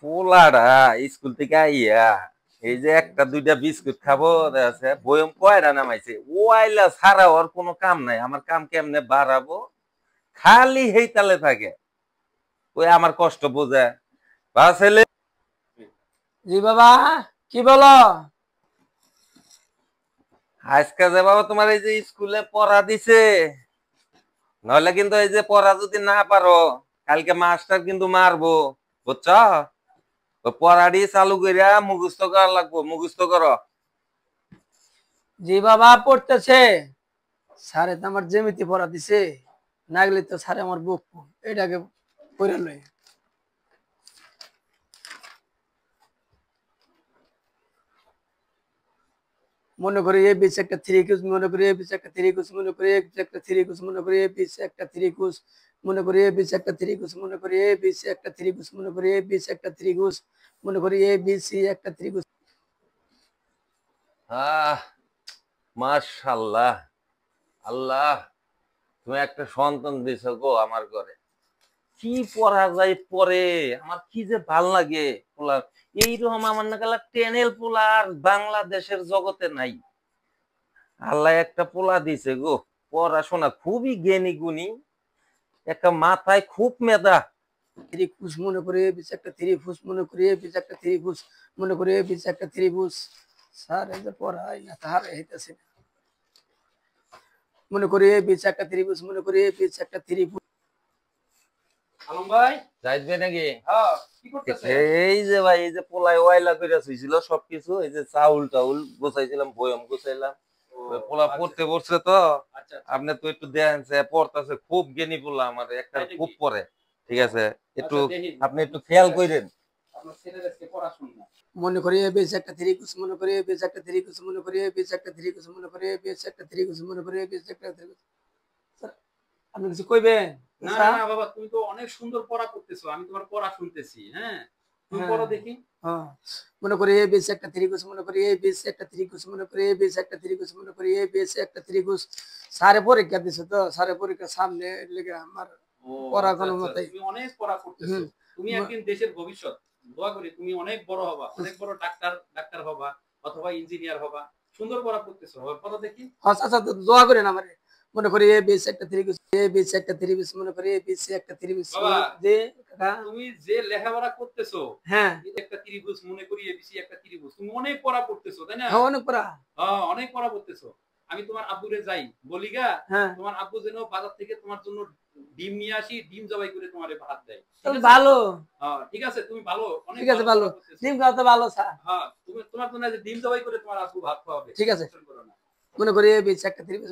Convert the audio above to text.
পোলারা school থেকে আইয়া এই যে একটা দুইটা বিস্কুট খাবো আছে বয়ম কয়রা নামাইছে ওয়াইলা ছাড়া ওর কোনো কাম নাই। আমার কাম কেমনে বাড়াবো খালি হেই তালে থাকে। ওই আমার কষ্ট বোঝে বা ছেলে। জি বাবা, কি বলো? আজকে যে বাবা তোমার এই যে স্কুলে পড়া দিছে, নইলে কিন্তু এই যে পড়া যদি না পারো কালকে মাস্টার কিন্তু মারবো, বুঝছো? পড়াটি চালু করিয়া মুখস্থ করা লাগবো, মুখস্থ করো। জি বাবা, পড়তেছে। স্যারে তো আমার জ্যামিতি পড়া দিছে, না গেলে তো স্যারে আমার বকবো। এটাকে পড়ে লই। মনে করি এ বিচ একটা থ্রি কুস, মনে করি এ বিচ একটা থ্রি কুস, মনে করি এ বিচ একটা থ্রি কুস, মনে করি এ বিচ একটা থ্রি কুস, মনে করি এ বিচ একটা থ্রি কুস, মনে করি এ বিচ একটা থ্রি কুস, মনে করি এ বিচ একটা থ্রি কুস, মনে করি এ বি সি একটা থ্রি কুস। আহ মাশাআল্লাহ, আল্লাহ তুমি একটা সন্তান দিছো গো আমার ঘরে। কি পড়া যায় পরে, আমার কি যে ভাল লাগে পোলা। এইরকম আমার নাগালা টেনেল পোলা আর বাংলাদেশের জগতে নাই। আল্লাহ একটা পোলা দিছে গো, পড়াশোনা খুবই জ্ঞানী গুণী, একটা মাথায় খুব মেধা। থ্রি কুস, মনে করি এ বিচ একটা থ্রি ফুস, মনে করি এ বিচ একটা থ্রি ফুস, মনে করি এ বিচ একটা থ্রি ফুস। স্যার এই যে পড়াই না তাহার হইতেছে না। মনে করি এ বিচ একটা থ্রি ফুস, মনে করি এ বিচ একটা থ্রি ফুস। আলম ভাই, যাইবে নাকি? হ্যাঁ কি করতেছে? এই যে ভাই, এই যে পোলায় ওয়াইলা করে শুইছিল সবকিছু, এই যে চাউল টাউল গোছাইছিলাম, বয়ম গোছাইলাম। ও পোলা আচ্ছা পড়তে বসছে তো, আচ্ছা আচ্ছা। আপনি তো একটু দেখেন যে পড়তেছে, খুব জ্ঞানী পোলা আমার, একটা তাই নাকি? খুব পড়ে। ঠিক আছে, একটু আচ্ছা দেখি আপনি একটু খেয়াল করেন। আপনার ছেলের আজকে পড়াশোনা। মনে করি এ বিচ একটা থ্রি কুস, মনে করি এ বিচ একটা থ্রি কুস, মনে করি এ বিচ একটা থ্রি কুস, মনে করি এ বিচ একটা থ্রি কুস, মনে করি এ বিচ একটা থ্রি কুস। স্যার আপনি কিছু কইবেন? না না স্যার না বাবা, তুমি তো অনেক সুন্দর পড়া করতেছো, আমি তোমার পড়া শুনতেছি। হ্যাঁ তুমি হ্যাঁ পড়ো দেখি। হ্যাঁ, মনে করি এ বিচ একটা থ্রি কুস, মনে করি এ বিচ একটা থ্রি কুস, মনে করি এ বিচ একটা থ্রি কুস, মনে করি এ বিচ একটা থ্রি কুস। স্যারে পরীক্ষা দিছে তো, স্যারে পরীক্ষা সামনে লেগে আমার ও পড়া আচ্ছা কোনো আচ্ছা, মতেই। তুমি অনেক পড়া করতেছো। হুম। তুমি একদিন দেশের ভবিষ্যৎ। দোয়া করি তুমি অনেক বড় হবা, অনেক বড় ডাক্তার ডাক্তার হবা অথবা ইঞ্জিনিয়ার হবা। সুন্দর পড়া করতেছো, হবে পড়ো দেখি। আচ্ছা আচ্ছা, দোয়া করেন আমারে। মনে করি এ বিচ একটা থ্রি কুস, এ বিচ একটা থ্রি কুস, মনে করি এ বিচ একটা থ্রি কুস। বাবা, যে কাকা। তুমি যে লেখাপড়া করতেছো, হ্যাঁ একটা ত্রিভুজ মনে করি এবিসি একটা ত্রিভুজ, তুমি অনেক পড়া করতেছো তাই না? হ্যাঁ, অনেক পড়া। হ্যাঁ অনেক পড়া করতেছো। আমি তোমার আব্বুরে যাই বলি গা, হ্যাঁ তোমার আব্বু যেন বাজার থেকে তোমার জন্য ডিম নিয়ে আসি, ডিম জবাই করে তোমারে ভাত দেয়, ঠিক তাহলে আছে? ভালো। হ্যাঁ ঠিক আছে, তুমি ভালো, অনেক ঠিক আছে ভালো ভালো। পড়া করতেছো। ডিম খাওয়া তো ভালো স্যার। হ্যাঁ তুমি তোমার জন্য যে ডিম জবাই করে তোমার আব্বু ভাত খাওয়াবে, ঠিক আছে। টেনশন করো না। মনে করি এ বিচ একটা থ্রি কুস।